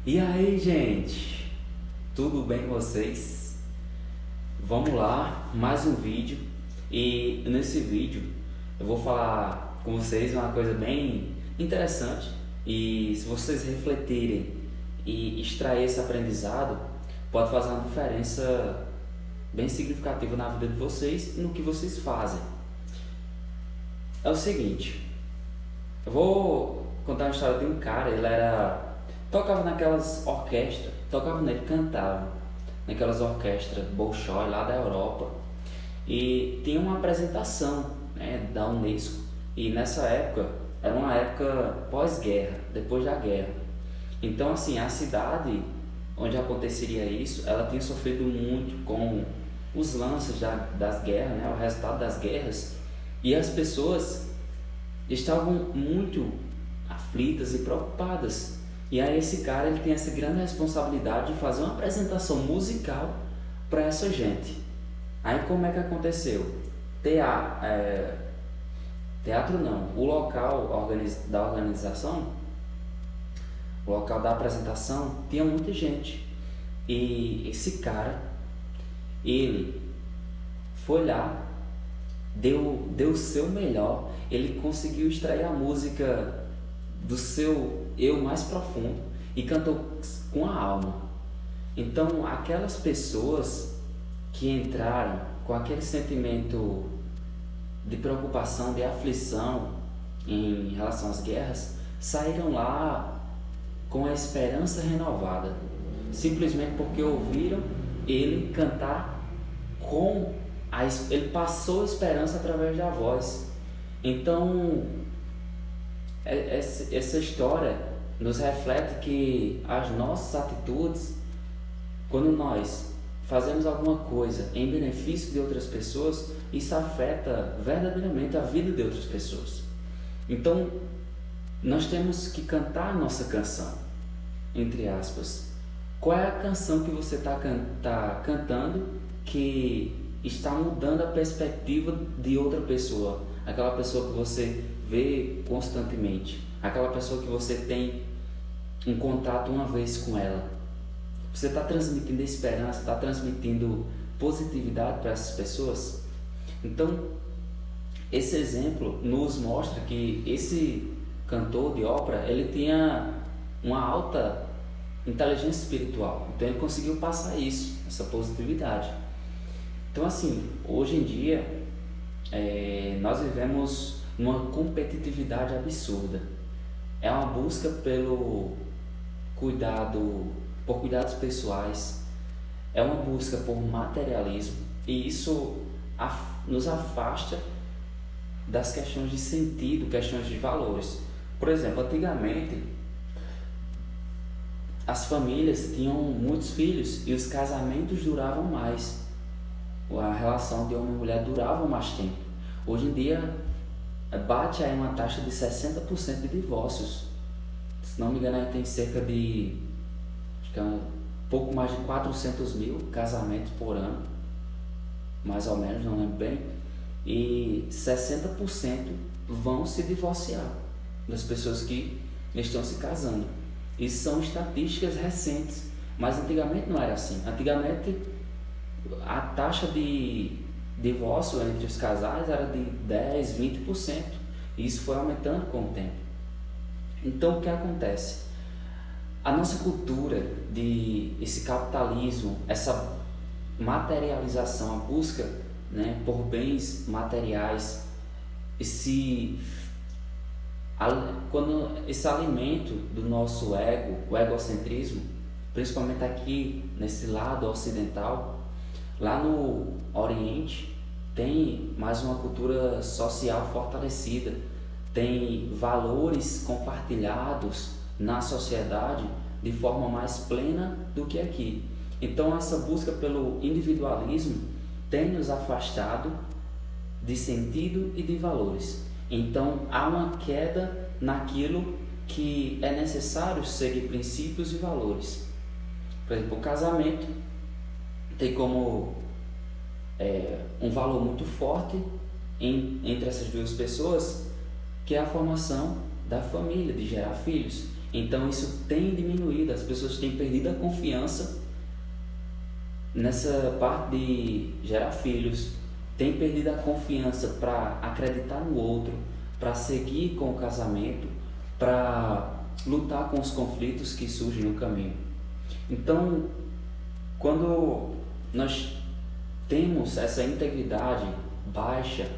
E aí, gente? Tudo bem com vocês? Vamos lá, mais um vídeo. E nesse vídeo eu vou falar com vocês uma coisa bem interessante. E se vocês refletirem e extrair esse aprendizado, pode fazer uma diferença bem significativa na vida de vocês e no que vocês fazem. É o seguinte, eu vou contar uma história de um cara. Tocava naquelas orquestras, tocava nele, cantava naquelas orquestras Bolshoi lá da Europa, e tinha uma apresentação, né, da Unesco. E nessa época era uma época pós-guerra, depois da guerra. Então, assim, a cidade onde aconteceria isso, ela tinha sofrido muito com os lances das guerras, né, o resultado das guerras, e as pessoas estavam muito aflitas e preocupadas. E aí esse cara, ele tem essa grande responsabilidade de fazer uma apresentação musical para essa gente. Aí como é que aconteceu? Teatro não, o local da organização, o local da apresentação, tinha muita gente. E esse cara, ele foi lá, deu o seu melhor, ele conseguiu extrair a música do seu eu mais profundo e cantou com a alma. Então, aquelas pessoas que entraram com aquele sentimento de preocupação, de aflição em relação às guerras, saíram lá com a esperança renovada, simplesmente porque ouviram ele cantar ele passou a esperança através da voz. Então, essa história nos reflete que as nossas atitudes, quando nós fazemos alguma coisa em benefício de outras pessoas, isso afeta verdadeiramente a vida de outras pessoas. Então, nós temos que cantar a nossa canção, entre aspas. Qual é a canção que você está cantando que está mudando a perspectiva de outra pessoa? Aquela pessoa que você vê constantemente, aquela pessoa que você tem um contato uma vez com ela. Você está transmitindo esperança, está transmitindo positividade para essas pessoas? Então, esse exemplo nos mostra que esse cantor de ópera, ele tinha uma alta inteligência espiritual. Então ele conseguiu passar isso, essa positividade. Então, assim, hoje em dia nós vivemos numa competitividade absurda. É uma busca por cuidados pessoais, é uma busca por materialismo, e isso nos afasta das questões de sentido, questões de valores. Por exemplo, antigamente as famílias tinham muitos filhos e os casamentos duravam mais, a relação de homem e mulher durava mais tempo. Hoje em dia bate aí uma taxa de 60% de divórcios. Se não me engano, aí tem cerca de pouco mais de 400 mil casamentos por ano, mais ou menos, não lembro bem, e 60% vão se divorciar das pessoas que estão se casando. Isso são estatísticas recentes, mas antigamente não era assim. Antigamente a taxa de divórcio entre os casais era de 10, 20%, e isso foi aumentando com o tempo. Então o que acontece? A nossa cultura esse capitalismo, essa materialização, a busca, né, por bens materiais, quando esse alimento do nosso ego, o egocentrismo, principalmente aqui nesse lado ocidental, lá no Oriente tem mais uma cultura social fortalecida, tem valores compartilhados na sociedade de forma mais plena do que aqui. Então essa busca pelo individualismo tem nos afastado de sentido e de valores. Então há uma queda naquilo que é necessário seguir princípios e valores. Por exemplo, o casamento tem como um valor muito forte entre essas duas pessoas, que é a formação da família, de gerar filhos. Então isso tem diminuído, as pessoas têm perdido a confiança nessa parte de gerar filhos, têm perdido a confiança para acreditar no outro, para seguir com o casamento, para lutar com os conflitos que surgem no caminho. Então, quando nós temos essa integridade baixa,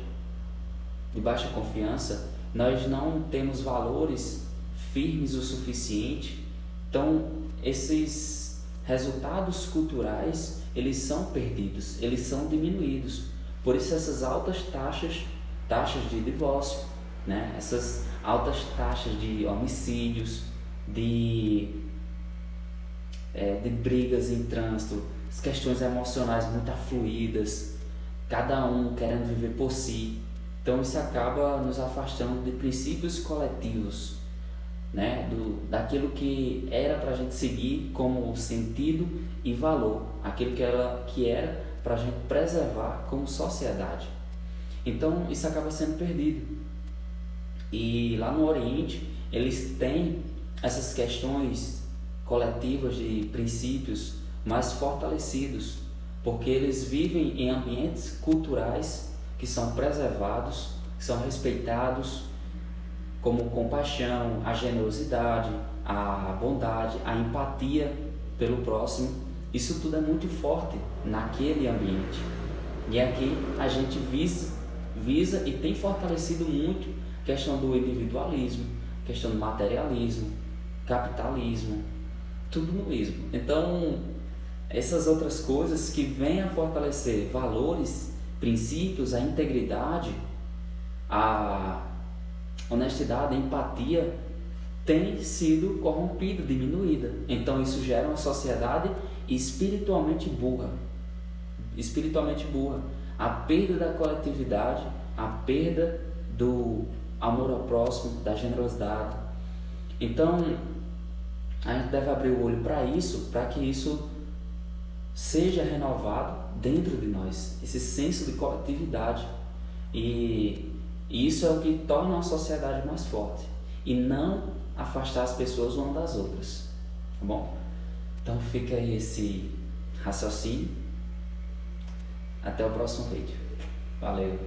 de baixa confiança, nós não temos valores firmes o suficiente. Então, esses resultados culturais, eles são perdidos, eles são diminuídos. Por isso essas altas taxas de divórcio, né? Essas altas taxas de homicídios, de brigas em trânsito, as questões emocionais muito afluídas, cada um querendo viver por si. Então isso acaba nos afastando de princípios coletivos, né? Daquilo que era para a gente seguir como sentido e valor, aquilo que era para a gente preservar como sociedade. Então isso acaba sendo perdido. E lá no Oriente eles têm essas questões coletivas de princípios mais fortalecidos, porque eles vivem em ambientes culturais que são preservados, que são respeitados, como compaixão, a generosidade, a bondade, a empatia pelo próximo. Isso tudo é muito forte naquele ambiente. E aqui a gente visa e tem fortalecido muito a questão do individualismo, a questão do materialismo, capitalismo, tudo no ismo. Então, essas outras coisas que vêm a fortalecer valores, princípios, a integridade, a honestidade, a empatia, tem sido corrompida, diminuída. Então isso gera uma sociedade espiritualmente burra. A perda da coletividade, a perda do amor ao próximo, da generosidade. Então a gente deve abrir o olho para isso, para que isso seja renovado dentro de nós, esse senso de coletividade. E isso é o que torna uma sociedade mais forte, e não afastar as pessoas umas das outras, tá bom? Então fica aí esse raciocínio. Até o próximo vídeo. Valeu!